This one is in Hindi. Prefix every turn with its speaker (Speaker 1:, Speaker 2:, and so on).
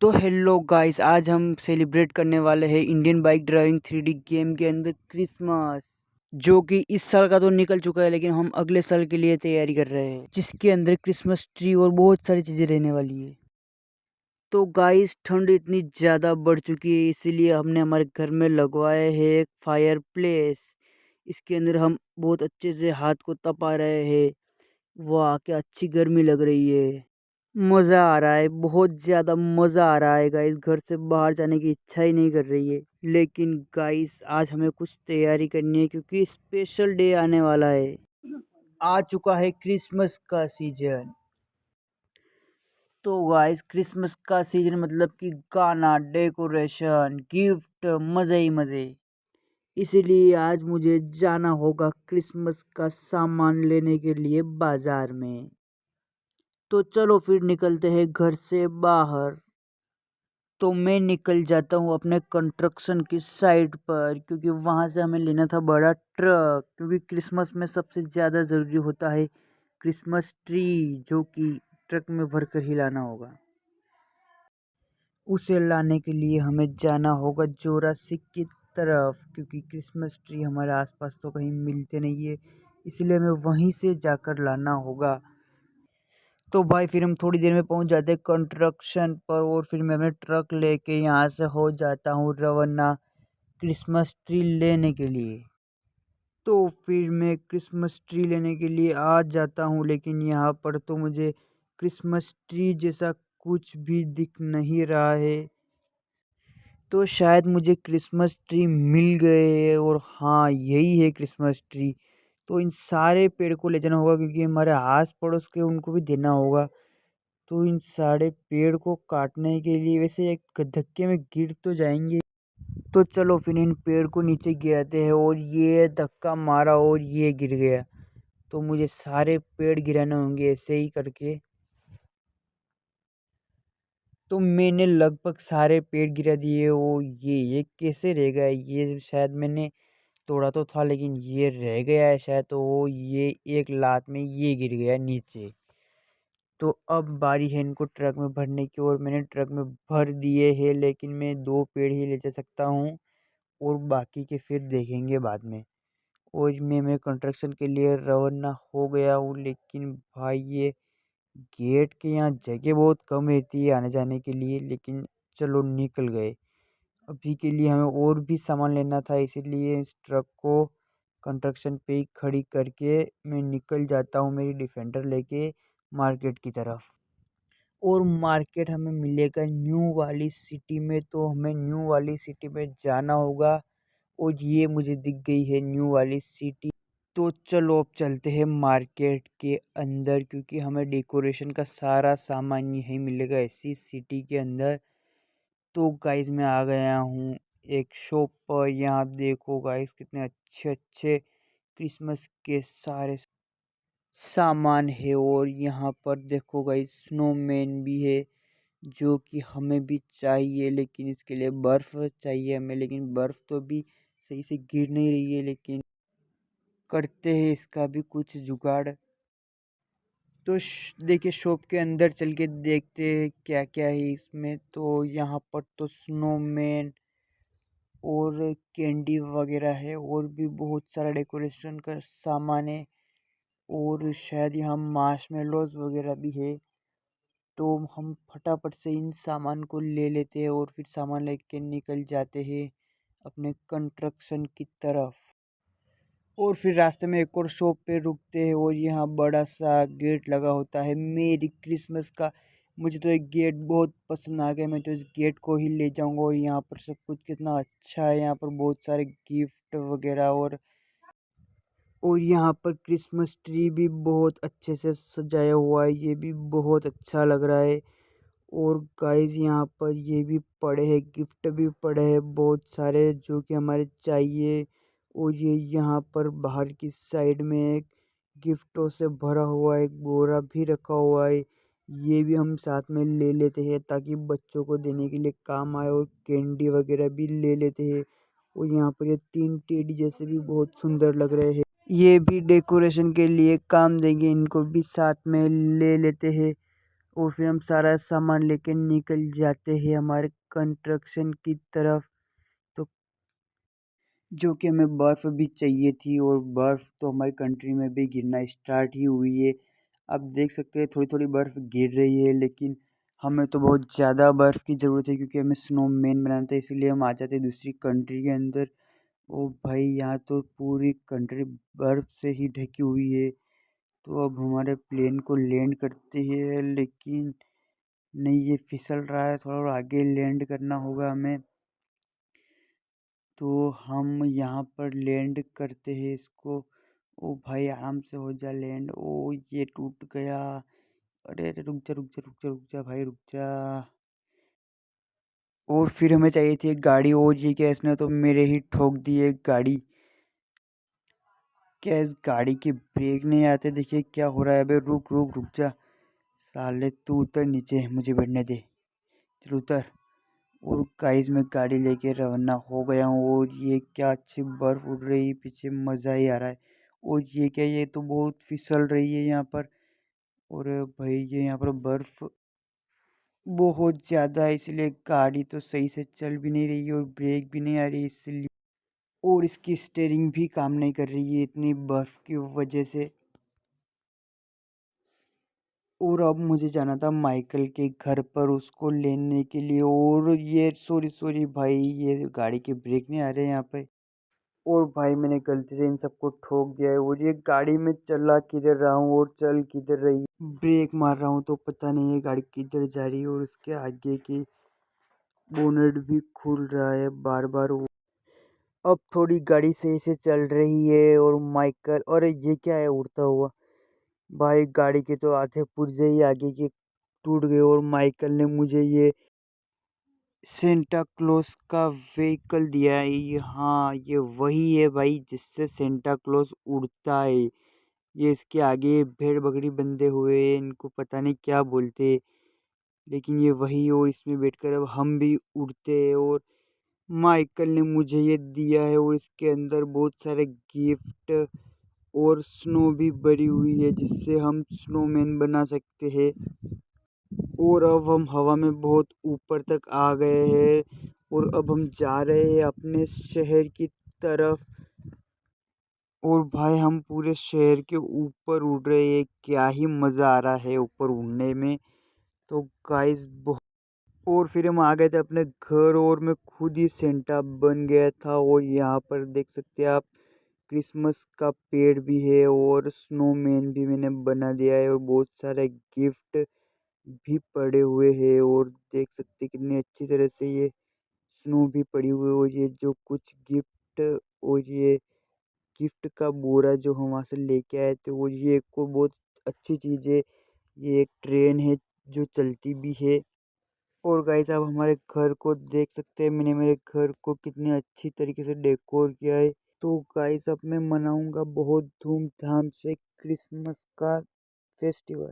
Speaker 1: तो हेलो गाइस, आज हम सेलिब्रेट करने वाले हैं Indian bike driving 3D game के अंदर क्रिसमस, जो कि इस साल का तो निकल चुका है लेकिन हम अगले साल के लिए तैयारी कर रहे हैं, जिसके अंदर क्रिसमस ट्री और बहुत सारी चीज़ें रहने वाली है। तो गाइस, ठंड इतनी ज़्यादा बढ़ चुकी है, इसीलिए हमने हमारे घर में लगवाया है एक फायर प्लेस। इसके अंदर हम बहुत अच्छे से हाथ को तपा रहे हैं। वाह, क्या अच्छी गर्मी लग रही है। मज़ा आ रहा है, बहुत ज़्यादा मज़ा आ रहा है गाइस। घर से बाहर जाने की इच्छा ही नहीं कर रही है। लेकिन गाइस, आज हमें कुछ तैयारी करनी है क्योंकि स्पेशल डे आने वाला है। आ चुका है क्रिसमस का सीजन। तो गाइस, क्रिसमस का सीजन मतलब कि गाना, डेकोरेशन, गिफ्ट, मज़े ही मज़े। इसीलिए आज मुझे जाना होगा क्रिसमस का सामान लेने के लिए बाज़ार में। तो चलो फिर निकलते हैं घर से बाहर। तो मैं निकल जाता हूँ अपने कंस्ट्रक्शन की साइट पर, क्योंकि वहाँ से हमें लेना था बड़ा ट्रक, क्योंकि क्रिसमस में सबसे ज़्यादा ज़रूरी होता है क्रिसमस ट्री, जो कि ट्रक में भर कर ही लाना होगा। उसे लाने के लिए हमें जाना होगा जोरासिक की तरफ, क्योंकि क्रिसमस ट्री हमारे आसपास तो कहीं मिलते नहीं है, इसलिए हमें वहीं से जाकर लाना होगा। तो भाई, फिर हम थोड़ी देर में पहुंच जाते हैं कंस्ट्रक्शन पर, और फिर मैं अपने ट्रक लेके यहाँ से हो जाता हूँ रवाना क्रिसमस ट्री लेने के लिए। तो फिर मैं क्रिसमस ट्री लेने के लिए आ जाता हूँ, लेकिन यहाँ पर तो मुझे क्रिसमस ट्री जैसा कुछ भी दिख नहीं रहा है। तो शायद मुझे क्रिसमस ट्री मिल गए है, और हाँ, यही है क्रिसमस ट्री। तो इन सारे पेड़ को ले जाना होगा, क्योंकि हमारे आस पड़ोस के उनको भी देना होगा। तो इन सारे पेड़ को काटने के लिए वैसे एक धक्के में गिर तो जाएंगे। तो चलो फिर इन पेड़ को नीचे गिराते हैं, और ये धक्का मारा और ये गिर गया। तो मुझे सारे पेड़ गिराने होंगे ऐसे ही करके। तो मैंने लगभग सारे पेड़ गिरा दिए। ओ, ये कैसे रह गया? ये शायद मैंने तोड़ा तो था, लेकिन ये रह गया है शायद। तो वो ये एक लात में ये गिर गया नीचे। तो अब बारी है इनको ट्रक में भरने की, और मैंने ट्रक में भर दिए हैं, लेकिन मैं 2 पेड़ ही ले जा सकता हूँ, और बाकी के फिर देखेंगे बाद में। और मैं कंस्ट्रक्शन के लिए रवाना हो गया हूँ, लेकिन भाई, ये गेट के यहाँ जगह बहुत कम रहती है आने जाने के लिए, लेकिन चलो निकल गए। अभी के लिए हमें और भी सामान लेना था, इसीलिए इस ट्रक को कंस्ट्रक्शन पे ही खड़ी करके मैं निकल जाता हूँ मेरी डिफेंडर लेके मार्केट की तरफ। और मार्केट हमें मिलेगा न्यू वाली सिटी में, तो हमें न्यू वाली सिटी में जाना होगा। और ये मुझे दिख गई है न्यू वाली सिटी। तो चलो अब चलते हैं मार्केट के अंदर, क्योंकि हमें डेकोरेशन का सारा सामान यहीं मिलेगा ऐसी सिटी के अंदर। तो गाइस, मैं आ गया हूँ एक शॉप पर। यहाँ देखो गाइस, कितने अच्छे अच्छे क्रिसमस के सारे सामान है। और यहाँ पर देखो गाइस, स्नोमैन भी है, जो कि हमें भी चाहिए, लेकिन इसके लिए बर्फ़ चाहिए हमें। लेकिन बर्फ़ तो अभी सही से गिर नहीं रही है, लेकिन करते हैं इसका भी कुछ जुगाड़। तो देखिए, शॉप के अंदर चल के देखते हैं क्या क्या है इसमें। तो यहाँ पर तो स्नोमैन और कैंडी वगैरह है, और भी बहुत सारा डेकोरेशन का सामान है, और शायद यहाँ मार्शमेलोज वगैरह भी है। तो हम फटाफट से इन सामान को ले लेते हैं, और फिर सामान लेके निकल जाते हैं अपने कंस्ट्रक्शन की तरफ। और फिर रास्ते में एक और शॉप पे रुकते हैं, और यहाँ बड़ा सा गेट लगा होता है मेरी क्रिसमस का। मुझे तो एक गेट बहुत पसंद आ गया, मैं तो इस गेट को ही ले जाऊंगा। और यहाँ पर सब कुछ कितना अच्छा है, यहाँ पर बहुत सारे गिफ्ट वगैरह, और यहाँ पर क्रिसमस ट्री भी बहुत अच्छे से सजाया हुआ है, ये भी बहुत अच्छा लग रहा है। और गाइस, यहाँ पर ये भी पड़े हैं, गिफ्ट भी पड़े हैं बहुत सारे, जो कि हमारे चाहिए। और ये यहाँ पर बाहर की साइड में एक गिफ्टों से भरा हुआ एक बोरा भी रखा हुआ है, ये भी हम साथ में ले लेते हैं ताकि बच्चों को देने के लिए काम आए। और कैंडी वगैरह भी ले लेते हैं। और यहाँ पर ये 3 टेडी जैसे भी बहुत सुंदर लग रहे हैं, ये भी डेकोरेशन के लिए काम देंगे, इनको भी साथ में ले लेते हैं। और फिर हम सारा सामान लेके निकल जाते हैं हमारे कंस्ट्रक्शन की तरफ। तो जो कि हमें बर्फ़ भी चाहिए थी और बर्फ़ तो हमारी कंट्री में भी गिरना स्टार्ट ही हुई है। आप देख सकते हैं थोड़ी-थोड़ी बर्फ़ गिर रही है, लेकिन हमें तो बहुत ज़्यादा बर्फ़ की ज़रूरत है क्योंकि हमें स्नोमैन बनाना था, इसीलिए हम आ जाते हैं दूसरी कंट्री के अंदर। ओ भाई यहाँ तो पूरी कंट्री बर्फ़ से ही ढकी हुई है। तो अब हमारे प्लेन को लैंड करते हैं, लेकिन नहीं, ये फिसल रहा है, थोड़ा और आगे लैंड करना होगा हमें। तो हम यहाँ पर लैंड करते हैं इसको। ओ भाई आराम से हो जा लैंड। ओ ये टूट गया। अरे अरे रुक जा रुक जा रुक जा रुक जा भाई रुक जा। और फिर हमें चाहिए थी एक गाड़ी, और ये क्या इसने तो मेरे ही ठोक दी एक गाड़ी। क्या इस गाड़ी के ब्रेक नहीं आते? देखिए क्या हो रहा है। अबे रुक रुक रुक जा। साले तू उतर नीचे, मुझे बैठने दे। चल उतर। और गाइस मैं गाड़ी लेके रवाना हो गया हूँ, और ये क्या अच्छी बर्फ़ उड़ रही है पीछे, मज़ा ही आ रहा है। और ये क्या, ये तो बहुत फिसल रही है यहाँ पर। और भाई ये यहाँ पर बर्फ़ बहुत ज़्यादा है, इसलिए गाड़ी तो सही से चल भी नहीं रही है और ब्रेक भी नहीं आ रही है इसलिए। और इसकी स्टीयरिंग भी काम नहीं कर रही है इतनी बर्फ़ की वजह से। और अब मुझे जाना था माइकल के घर पर उसको लेने के लिए। और ये सॉरी सॉरी भाई, ये गाड़ी के ब्रेक नहीं आ रहे यहाँ पे। और भाई मैंने गलती से इन सबको ठोक दिया है, और ये गाड़ी में चला किधर रहा हूँ और चल किधर रही है। ब्रेक मार रहा हूँ तो पता नहीं है गाड़ी किधर जा रही है, और उसके आगे की बोनेट भी खुल रहा है बार बार। अब थोड़ी गाड़ी सही से चल रही है। और माइकल, और ये क्या है उड़ता हुआ? भाई गाड़ी के तो आधे पुर्जे ही आगे के टूट गए। और माइकल ने मुझे ये सेंटा क्लॉज का व्हीकल दिया है। ये हाँ, ये वही है भाई जिससे सेंटा क्लॉज उड़ता है। ये इसके आगे भेड़ बकरी बंधे हुए हैं, इनको पता नहीं क्या बोलते हैं, लेकिन ये वही। और इसमें बैठकर अब हम भी उड़ते हैं। और माइकल ने मुझे ये दिया है, और इसके अंदर बहुत सारे गिफ्ट और स्नो भी भरी हुई है जिससे हम स्नोमैन बना सकते हैं। और अब हम हवा में बहुत ऊपर तक आ गए हैं, और अब हम जा रहे हैं अपने शहर की तरफ। और भाई हम पूरे शहर के ऊपर उड़ रहे हैं, क्या ही मज़ा आ रहा है ऊपर उड़ने में। तो गाइस बहुत। और फिर हम आ गए थे अपने घर, और मैं खुद ही सेंटा बन गया था। और यहाँ पर देख सकते हैं आप, क्रिसमस का पेड़ भी है और स्नोमैन भी मैंने बना दिया है, और बहुत सारे गिफ्ट भी पड़े हुए हैं। और देख सकते हैं कितनी अच्छी तरह से ये स्नो भी पड़ी हुई है। और ये जो कुछ गिफ्ट, और ये गिफ्ट का बोरा जो हम वहाँ से लेके आए थे, वो ये एक को बहुत अच्छी चीज़ है। ये एक ट्रेन है जो चलती भी है। और गाइस आप हमारे घर को देख सकते हैं, मैंने मेरे घर को कितनी अच्छी तरीके से डेकोर किया है। तो गाइस अब मैं मनाऊंगा बहुत धूमधाम से क्रिसमस का फेस्टिवल।